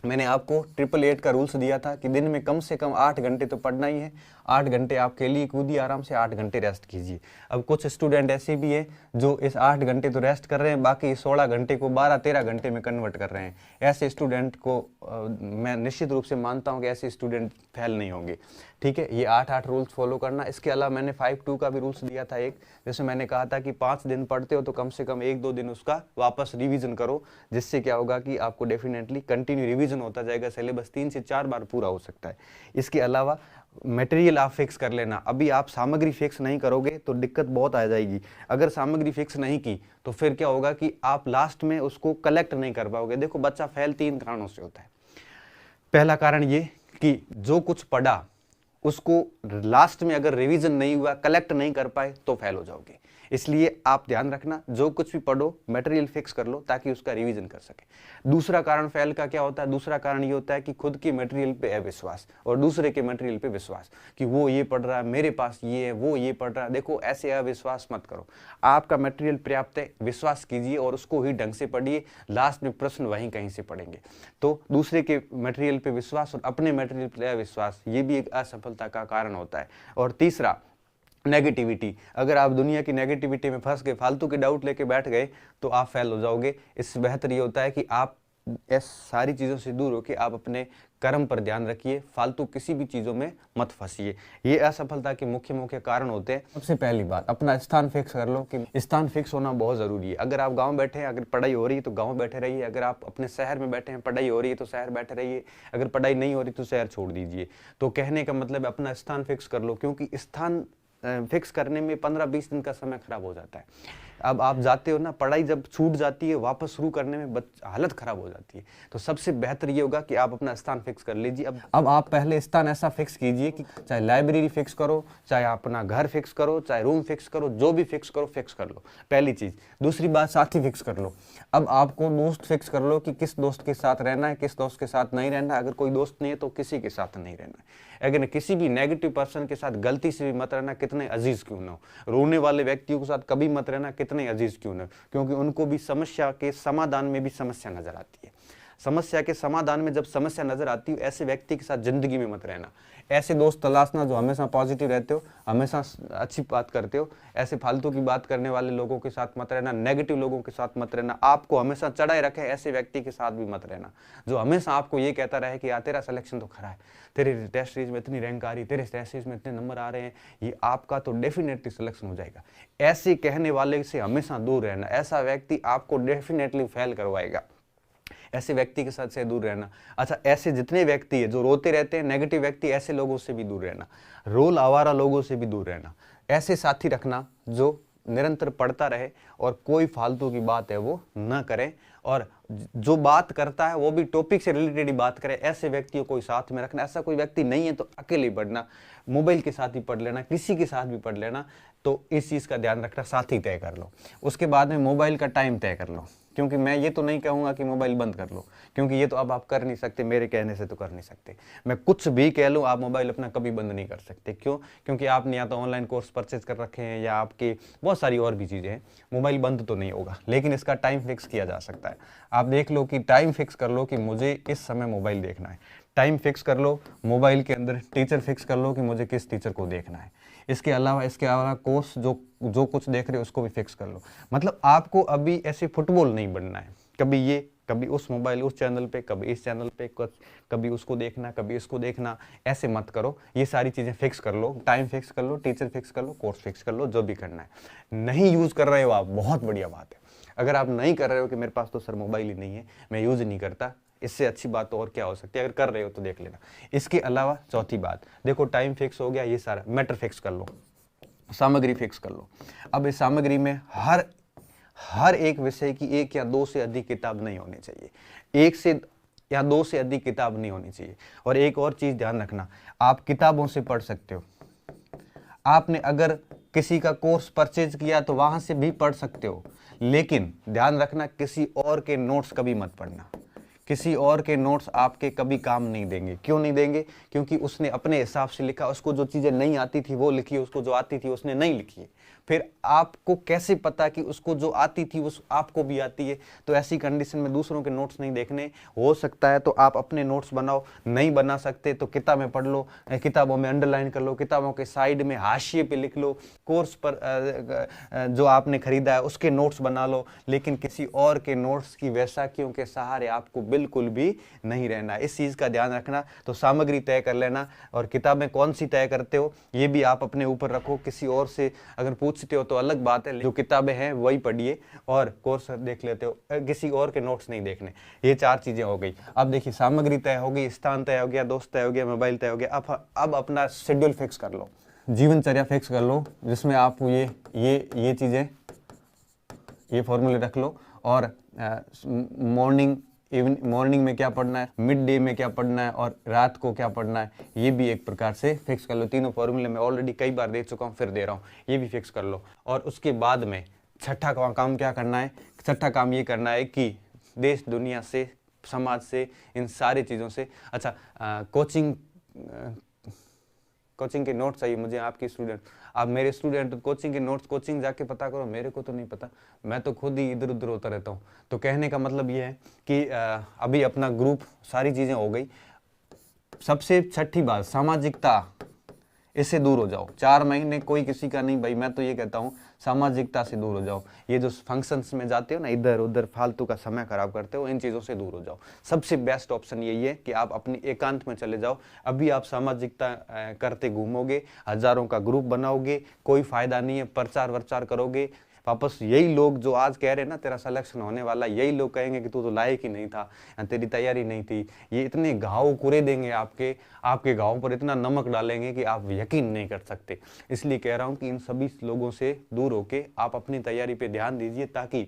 मैंने आपको 888 का रूल्स दिया था कि दिन में कम से कम 8 घंटे तो पढ़ना ही है। 8 घंटे आप खेलिए कूदिए आराम से, 8 घंटे रेस्ट कीजिए। अब कुछ स्टूडेंट ऐसे भी हैं जो इस 8 घंटे तो रेस्ट कर रहे हैं, बाकी 16 घंटे को 12-13 घंटे में कन्वर्ट कर रहे हैं। ऐसे स्टूडेंट को मैं निश्चित रूप से मानता हूँ कि ऐसे स्टूडेंट फेल नहीं होंगे। ठीक है, ये 8-8 रूल्स फॉलो करना। इसके अलावा मैंने 5-2 का भी रूल्स दिया था एक, जैसे मैंने कहा था कि 5 दिन पढ़ते हो तो कम से कम 1-2 दिन उसका वापस रिवीजन करो, जिससे क्या होगा कि आपको डेफिनेटली कंटिन्यू रिवीजन होता जाएगा, सिलेबस 3 से 4 बार पूरा हो सकता है। इसके अलावा मटेरियल आप फिक्स कर लेना। अभी आप सामग्री फिक्स नहीं करोगे तो दिक्कत बहुत आ जाएगी। अगर सामग्री फिक्स नहीं की तो फिर क्या होगा कि आप लास्ट में उसको कलेक्ट नहीं कर पाओगे। देखो, बच्चा फेल 3 कारणों से होता है। पहला कारण ये कि जो कुछ पढ़ा उसको लास्ट में अगर रिवीजन नहीं हुआ, कलेक्ट नहीं कर पाए तो फेल हो जाओगे। इसलिए आप ध्यान रखना, जो कुछ भी पढ़ो मटेरियल फिक्स कर लो ताकि उसका रिवीजन कर सके। दूसरा कारण फेल का क्या होता है? दूसरा कारण ये होता है कि खुद के मटेरियल पे अविश्वास और दूसरे के मटेरियल पे विश्वास, कि वो ये पढ़ रहा है, मेरे पास ये है, वो ये पढ़ रहा है। देखो, ऐसे अविश्वास मत करो। आपका मटेरियल पर्याप्त है, विश्वास कीजिए और उसको ही ढंग से पढ़िए। लास्ट में प्रश्न वहीं कहीं से पढ़ेंगे। तो दूसरे के मटेरियल पे विश्वास और अपने मटेरियल पे अविश्वास, ये भी एक असफलता का कारण होता है। और तीसरा, नेगेटिविटी। अगर आप दुनिया की नेगेटिविटी में फंस गए, फालतू के डाउट लेके बैठ गए तो आप फेल हो जाओगे। इससे बेहतर ये होता है कि आप इस सारी चीज़ों से दूर होकर आप अपने कर्म पर ध्यान रखिए, फालतू किसी भी चीज़ों में मत फंसिए। ये असफलता के मुख्य मुख्य कारण होते हैं। सबसे पहली बात, अपना स्थान फिक्स कर लो कि स्थान फिक्स होना बहुत ज़रूरी है। अगर आप गांव बैठे हैं, अगर पढ़ाई हो रही है तो गांव बैठे रहिए। अगर आप अपने शहर में बैठे हैं, पढ़ाई हो रही है तो शहर बैठे रहिए। अगर पढ़ाई नहीं हो रही तो शहर छोड़ दीजिए। तो कहने का मतलब अपना स्थान फिक्स कर लो, क्योंकि स्थान फिक्स करने में 15-20 दिन का समय खराब हो जाता है। अब आप जाते हो ना, पढ़ाई जब छूट जाती है वापस शुरू करने में हालत खराब हो जाती है। तो सबसे बेहतर ये होगा कि आप अपना स्थान फिक्स कर लीजिए। अब आप पहले स्थान ऐसा फिक्स कीजिए कि चाहे लाइब्रेरी फिक्स करो, चाहे अपना घर फिक्स करो, चाहे रूम फिक्स करो, जो भी फिक्स करो फिक्स कर लो, पहली चीज। दूसरी बात, साथी फिक्स कर लो। अब आपको दोस्त फिक्स कर लो कि किस दोस्त के साथ रहना है, किस दोस्त के साथ नहीं रहना है। अगर कोई दोस्त नहीं है तो किसी के साथ नहीं रहना है। अगर किसी भी नेगेटिव पर्सन के साथ गलती से भी मत रहना, कितने अजीज क्यों ना हो। रोने वाले व्यक्तियों के साथ कभी मत रहना, कितने अजीज क्यों ना हो, क्योंकि उनको भी समस्या के समाधान में भी समस्या नजर आती है। समस्या के समाधान में जब समस्या नजर आती है, ऐसे व्यक्ति के साथ जिंदगी में मत रहना। ऐसे दोस्त तलाशना जो हमेशा पॉजिटिव रहते हो, हमेशा अच्छी बात करते हो। ऐसे फालतू की बात करने वाले लोगों के साथ मत रहना, नेगेटिव लोगों के साथ मत रहना, आपको हमेशा चढ़ाए रखे ऐसे व्यक्ति के साथ भी मत रहना, जो हमेशा आपको ये कहता रहे कि यार तेरा सिलेक्शन तो खरा है, तेरे टेस्ट सीरीज में इतनी रैंक आ रही, तेरे टेस्ट सीरीज में इतने नंबर आ रहे हैं, ये आपका तो डेफिनेटली सिलेक्शन हो जाएगा। ऐसे कहने वाले से हमेशा दूर रहना। ऐसा व्यक्ति आपको डेफिनेटली फेल करवाएगा। ऐसे व्यक्ति के साथ से दूर रहना। अच्छा, ऐसे जितने व्यक्ति है जो रोते रहते हैं, नेगेटिव व्यक्ति, ऐसे लोगों से भी दूर रहना। रोल आवारा लोगों से भी दूर रहना। ऐसे साथी रखना जो निरंतर पढ़ता रहे और कोई फालतू की बात है वो न करे, और जो बात करता है वो भी टॉपिक से रिलेटेड ही बात करे। ऐसे व्यक्तियों को साथ में रखना। ऐसा कोई व्यक्ति नहीं है तो अकेले ही पढ़ना, मोबाइल के साथ ही पढ़ लेना, किसी के साथ भी पढ़ लेना। तो इस चीज़ का ध्यान रखना, साथी तय कर लो। उसके बाद में मोबाइल का टाइम तय कर लो, क्योंकि मैं ये तो नहीं कहूँगा कि मोबाइल बंद कर लो, क्योंकि ये तो अब आप कर नहीं सकते, मेरे कहने से तो कर नहीं सकते। मैं कुछ भी कह लूँ, आप मोबाइल अपना कभी बंद नहीं कर सकते। क्यों? क्योंकि आपने या तो ऑनलाइन कोर्स परचेज कर रखे हैं या आपके बहुत सारी और भी चीज़ें हैं। मोबाइल बंद तो नहीं होगा, लेकिन इसका टाइम फिक्स किया जा सकता है। आप देख लो कि टाइम फिक्स कर लो कि मुझे इस समय मोबाइल देखना है। टाइम फिक्स कर लो। मोबाइल के अंदर टीचर फिक्स कर लो कि मुझे किस टीचर को देखना है। इसके अलावा कोर्स जो कुछ देख रहे हो उसको भी फिक्स कर लो। मतलब आपको अभी ऐसे फुटबॉल नहीं बनना है, कभी ये कभी उस मोबाइल उस चैनल पे, कभी इस चैनल पे, कभी उसको देखना, कभी इसको देखना। ऐसे मत करो। ये सारी चीज़ें फिक्स कर लो, टाइम फिक्स कर लो, टीचर फिक्स कर लो, कोर्स फिक्स कर लो, जो भी करना है। नहीं यूज़ कर रहे हो आप, बहुत बढ़िया बात है। अगर आप नहीं कर रहे हो कि मेरे पास तो सर मोबाइल ही नहीं है, मैं यूज़ ही नहीं करता, इससे अच्छी बात तो और क्या हो सकती है। अगर कर रहे हो तो देख लेना। इसके अलावा चौथी बात, देखो टाइम फिक्स हो गया, ये सारा मैटर फिक्स कर लो, सामग्री फिक्स कर लो। अब इस सामग्री में हर एक विषय की 1 या 2 से अधिक किताब नहीं होनी चाहिए। 1 से या 2 से अधिक किताब नहीं होनी चाहिए। और एक और चीज ध्यान रखना, आप किताबों से पढ़ सकते हो। आपने अगर किसी का कोर्स परचेज किया तो वहां से भी पढ़ सकते हो, लेकिन ध्यान रखना किसी और के नोट्स कभी मत पढ़ना। किसी और के नोट्स आपके कभी काम नहीं देंगे। क्यों नहीं देंगे? क्योंकि उसने अपने हिसाब से लिखा, उसको जो चीज़ें नहीं आती थी वो लिखी, उसको जो आती थी उसने नहीं लिखी। फिर आपको कैसे पता कि उसको जो आती थी उस आपको भी आती है? तो ऐसी कंडीशन में दूसरों के नोट्स नहीं देखने। हो सकता है तो आप अपने नोट्स बनाओ, नहीं बना सकते तो किताबें पढ़ लो, किताबों में अंडरलाइन कर लो, किताबों के साइड में हाशिए पे लिख लो, कोर्स पर जो आपने खरीदा है उसके नोट्स बना लो, लेकिन किसी और के नोट्स की वैसाखियों के सहारे आपको बिल्कुल भी नहीं रहना। इस चीज़ का ध्यान रखना। तो सामग्री तय कर लेना, और किताबें कौन सी तय करते हो ये भी आप अपने ऊपर रखो। किसी और से अगर पूछते हो तो अलग बात है, जो किताबें हैं वही पढ़िए और कोर्स देख लेते हो, किसी और के नोट्स नहीं देखने। ये 4 चीज़ें हो गई। अब देखिए, सामग्री तय हो गई, स्थान तय हो गया, दोस्त तय हो गया, मोबाइल तय हो गया। अब अपना शेड्यूल फिक्स कर लो, जीवनचर्या फिक्स कर लो, जिसमें आप ये चीज़ें, ये फॉर्मूले रख लो। और मॉर्निंग में क्या पढ़ना है, मिड डे में क्या पढ़ना है, और रात को क्या पढ़ना है, ये भी एक प्रकार से फिक्स कर लो। तीनों फॉर्मूले मैं ऑलरेडी कई बार दे चुका हूँ, फिर दे रहा हूँ, ये भी फिक्स कर लो। और उसके बाद में छठा काम क्या करना है? छठा काम ये करना है कि देश दुनिया से, समाज से, इन सारी चीज़ों से, अच्छा कोचिंग के नोट्स चाहिए मुझे, आपकी स्टूडेंट, आप मेरे स्टूडेंट, कोचिंग के नोट्स कोचिंग जाके पता करो, मेरे को तो नहीं पता, मैं तो खुद ही इधर उधर होता रहता हूँ। तो कहने का मतलब ये है कि अभी अपना ग्रुप, सारी चीज़ें हो गई। सबसे छठी बात, सामाजिकता, इससे दूर हो जाओ। 4 महीने कोई किसी का नहीं भाई, मैं तो ये कहता हूँ सामाजिकता से दूर हो जाओ। ये जो फंक्शंस में जाते हो ना, इधर उधर फालतू का समय खराब करते हो, इन चीज़ों से दूर हो जाओ। सबसे बेस्ट ऑप्शन यही है कि आप अपनी एकांत में चले जाओ। अभी आप सामाजिकता करते घूमोगे, हजारों का ग्रुप बनाओगे, कोई फायदा नहीं है। प्रचार वर्चार करोगे, वापस यही लोग जो आज कह रहे हैं ना तेरा सिलेक्शन होने वाला, यही लोग कहेंगे कि तू तो लायक ही नहीं था, तेरी तैयारी नहीं थी। ये इतने घाव कुरे देंगे आपके घावों पर इतना नमक डालेंगे कि आप यकीन नहीं कर सकते। इसलिए कह रहा हूँ कि इन सभी लोगों से दूर होके आप अपनी तैयारी पे ध्यान दीजिए, ताकि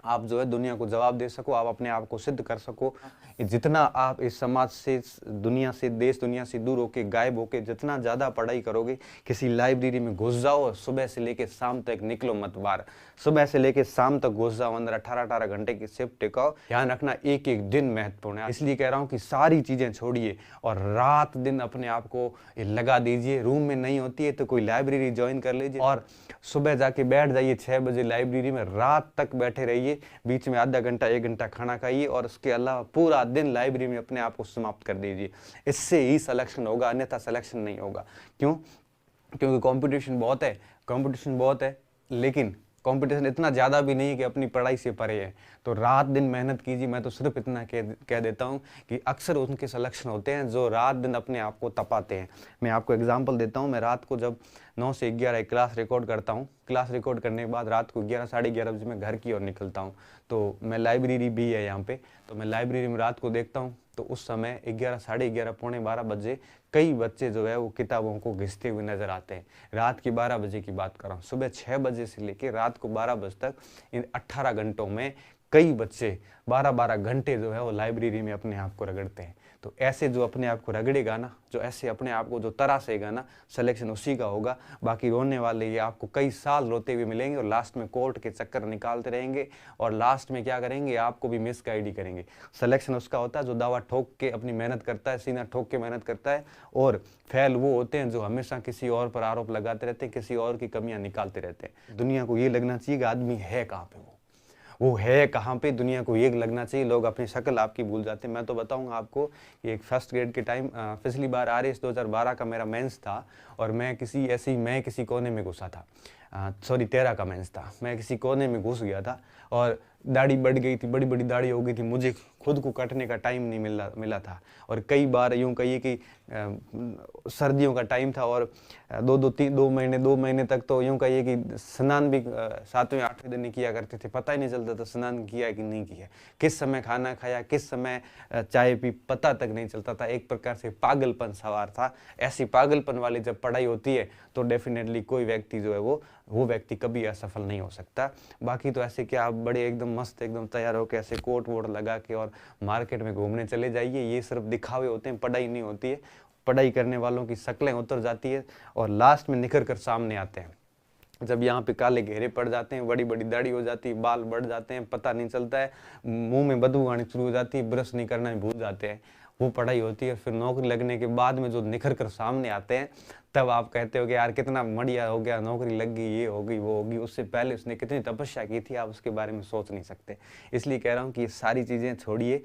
आप जो है दुनिया को जवाब दे सको, आप अपने आप को सिद्ध कर सको। जितना आप इस समाज से, दुनिया से, देश दुनिया से दूर होके, गायब होके जितना ज़्यादा पढ़ाई करोगे, किसी लाइब्रेरी में घुस जाओ और सुबह से लेके शाम तक निकलो मत बाहर। सुबह से लेके शाम तक घुस जाओ अंदर, 18-18 घंटे की शिफ्ट टिकाओ। ध्यान रखना, एक एक दिन महत्वपूर्ण है। इसलिए कह रहा हूँ कि सारी चीज़ें छोड़िए और रात दिन अपने आप को लगा दीजिए। रूम में नहीं होती है तो कोई लाइब्रेरी ज्वाइन कर लीजिए, और सुबह जाके बैठ जाइए 6 बजे लाइब्रेरी में, रात तक बैठे रहिए। बीच में आधा घंटा 1 घंटा खाना खाइए, और उसके अलावा पूरा दिन लाइब्रेरी में अपने आप को समाप्त कर दीजिए। इससे ही सिलेक्शन होगा, अन्यथा सिलेक्शन नहीं होगा। क्यों? क्योंकि कंपटीशन बहुत है, लेकिन कंपटीशन इतना ज़्यादा भी नहीं है कि अपनी पढ़ाई से परे है। तो रात दिन मेहनत कीजिए। मैं तो सिर्फ इतना कह देता हूँ कि अक्सर उनके सिलेक्शन होते हैं जो रात दिन अपने आप को तपाते हैं। मैं आपको एग्जांपल देता हूँ। मैं रात को जब 9 से 11 क्लास रिकॉर्ड करता हूँ, क्लास रिकॉर्ड करने के बाद रात को 11 साढ़े 11 बजे मैं घर की ओर निकलता हूँ। तो मैं लाइब्रेरी भी है यहाँ पे, तो मैं लाइब्रेरी में रात को देखता हूँ, तो उस समय 11 साढ़े 11 पौने 12 बजे कई बच्चे जो है वो किताबों को घिसते हुए नजर आते हैं। रात की 12 बजे की बात कर रहा हूँ। सुबह 6 बजे से लेकर रात को 12 बजे तक, इन 18 घंटों में कई बच्चे 12-12 घंटे जो है वो लाइब्रेरी में अपने आप को रगड़ते हैं। तो ऐसे जो अपने आप को रगड़ेगा ना, जो ऐसे अपने आप को जो तरासेगा ना, सिलेक्शन उसी का होगा। बाकी रोने वाले ये आपको कई साल रोते हुए मिलेंगे, और लास्ट में कोर्ट के चक्कर निकालते रहेंगे, और लास्ट में क्या करेंगे, आपको भी मिसगाइड करेंगे। सिलेक्शन उसका होता है जो दावा ठोक के अपनी मेहनत करता है, सीना ठोक के मेहनत करता है, और फेल वो होते हैं जो हमेशा किसी और पर आरोप लगाते रहते हैं, किसी और की कमियां निकालते रहते हैं। दुनिया को ये लगना चाहिए कि आदमी है कहाँ पे, वो है कहाँ पे, दुनिया को ये लगना चाहिए। लोग अपनी शक्ल आपकी भूल जाते हैं। मैं तो बताऊंगा आपको कि एक फर्स्ट ग्रेड के टाइम, पिछली बार RS 2012 का मेरा मेंस था, और मैं किसी कोने में घुसा था। 13 का मेंस था। मैं किसी कोने में घुस गया था, और दाढ़ी बढ़ गई थी, बड़ी बड़ी दाढ़ी हो गई थी, मुझे खुद को कटने का टाइम नहीं मिला था। और कई बार यूँ कहिए कि सर्दियों का टाइम था, और 2 महीने तक तो यूँ कहिए कि स्नान भी 7वें 8वें दिन नहीं किया करते थे। पता ही नहीं चलता था स्नान किया कि नहीं किया, किस समय खाना खाया, किस समय चाय पी, पता तक नहीं चलता था। एक प्रकार से पागलपन सवार था। ऐसी पागलपन वाली जब पढ़ाई होती है तो डेफिनेटली कोई व्यक्ति जो है वो व्यक्ति कभी असफल नहीं हो सकता। बाकी तो ऐसे कि आप बड़े एकदम मस्त, एकदम तैयार होकर ऐसे कोट वोट लगा के और मार्केट में घूमने चले जाइए, ये सिर्फ दिखावे होते हैं, पढ़ाई नहीं होती है। पढ़ाई करने वालों की शक्लें उतर जाती है और लास्ट में निखर कर सामने आते हैं। जब यहाँ पे काले घेरे पड़ जाते हैं, बड़ी बड़ी दाढ़ी हो जाती है, बाल बढ़ जाते हैं, पता नहीं चलता है, मुंह में बदबू आनी शुरू हो जाती है, ब्रश नहीं करना भूल जाते हैं, वो पढ़ाई होती है। फिर नौकरी लगने के बाद में जो निखर कर सामने आते हैं, तब आप कहते हो कि यार कितना बढ़िया हो गया, नौकरी लग गई, ये हो गई, वो होगी। उससे पहले उसने कितनी तपस्या की थी, आप उसके बारे में सोच नहीं सकते। इसलिए कह रहा हूँ कि ये सारी चीज़ें छोड़िए।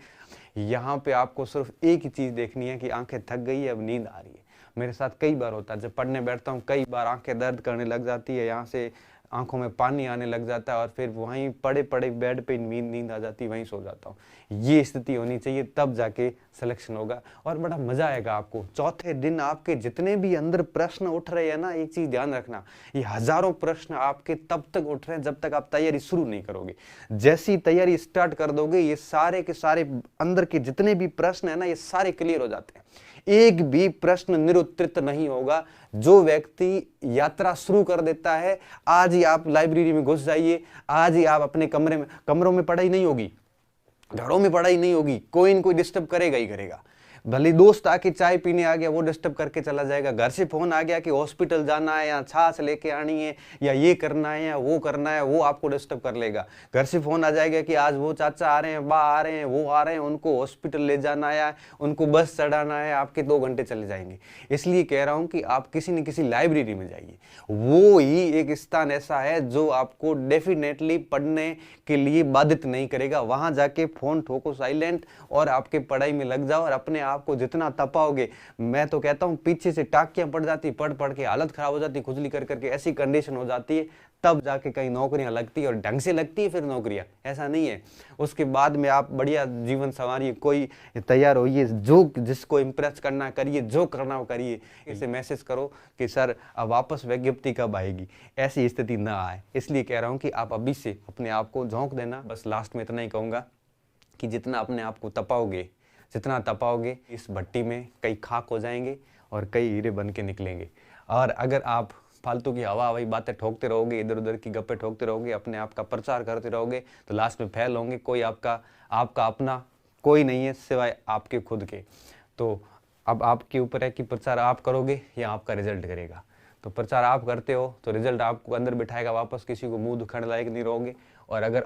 यहाँ पे आपको सिर्फ एक ही चीज़ देखनी है कि आंखें थक गई है, अब नींद आ रही है। मेरे साथ कई बार होता है, जब पढ़ने बैठता हूँ कई बार आंखें दर्द करने लग जाती है, यहाँ से आंखों में पानी आने लग जाता है, और फिर वहीं पड़े पड़े बेड पे नींद आ जाती है, वहीं सो जाता हूँ। ये स्थिति होनी चाहिए, तब जाके सिलेक्शन होगा और बड़ा मजा आएगा आपको। चौथे दिन आपके जितने भी अंदर प्रश्न उठ रहे हैं ना, एक चीज ध्यान रखना, ये हजारों प्रश्न आपके तब तक उठ रहे हैं जब तक आप तैयारी शुरू नहीं करोगे। जैसी तैयारी स्टार्ट कर दोगे, ये सारे के सारे अंदर के जितने भी प्रश्न है ना, ये सारे क्लियर हो जाते हैं। एक भी प्रश्न निरुत्तरित नहीं होगा। जो व्यक्ति यात्रा शुरू कर देता है, आज ही आप लाइब्रेरी में घुस जाइए, आज ही आप अपने कमरों में पढ़ाई नहीं होगी, घरों में पढ़ाई नहीं होगी, कोई न कोई डिस्टर्ब करेगा ही करेगा। भले दोस्त आके चाय पीने आ गया, वो डिस्टर्ब करके चला जाएगा। घर से फोन आ गया कि हॉस्पिटल जाना है, या छाछ लेके आनी है, या ये करना है, या वो करना है, वो आपको डिस्टर्ब कर लेगा। घर से फोन आ जाएगा कि आज वो चाचा आ रहे हैं, बा आ रहे हैं, वो आ रहे हैं, उनको हॉस्पिटल ले जाना है, उनको बस चढ़ाना है, आपके 2 घंटे चले जाएंगे। इसलिए कह रहा हूं कि आप किसी न किसी लाइब्रेरी में जाइए। वो ही एक स्थान ऐसा है जो आपको डेफिनेटली पढ़ने के लिए बाधित नहीं करेगा। वहां जाके फोन ठोको साइलेंट और आपके पढ़ाई में लग जाओ, और अपने आपको जितना तपाओगे, मैं तो कहता हूं पीछे से टाकियां पड़ जाती, पढ़ पढ़ के हालत खराब हो जाती, खुजली कर करके ऐसी कंडीशन हो जाती है, तब जाके कहीं नौकरियां लगती है, और ढंग से लगती है फिर नौकरियां, ऐसा नहीं है। उसके बाद में आप बढ़िया जीवन संवारिए, कोई तैयार होइए, जो जिसको इंप्रेस करना करिए, जो करना हो करिए। इसे मैसेज करो कि सर अब वापस विज्ञप्ति कब आएगी, ऐसी स्थिति ना आए। इसलिए कह रहा हूं कि आप अभी से अपने आप को झोंक देना। बस लास्ट में इतना ही कहूंगा कि जितना अपने आप को तपाओगे, जितना तपाओगे, इस भट्टी में कई खाक हो जाएंगे और कई हीरे बन के निकलेंगे। और अगर आप फालतू की हवा हवाई बातें ठोकते रहोगे, इधर उधर की गप्पे ठोकते रहोगे, अपने आप का प्रचार करते रहोगे, तो लास्ट में फेल होंगे। कोई आपका अपना कोई नहीं है सिवाय आपके खुद के। तो अब आपके ऊपर है कि प्रचार आप करोगे या आपका रिजल्ट करेगा। तो प्रचार आप करते हो तो रिजल्ट आपको अंदर बिठाएगा, वापस किसी को मुंह दिखाने लायक नहीं रहोगे। और अगर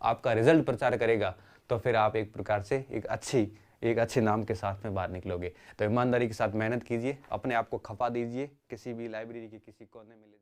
आपका रिजल्ट प्रचार करेगा, तो फिर आप एक प्रकार से एक अच्छे नाम के साथ में बाहर निकलोगे। तो ईमानदारी के साथ मेहनत कीजिए, अपने आप को खपा दीजिए, किसी भी लाइब्रेरी के किसी कोने में ले जाकर।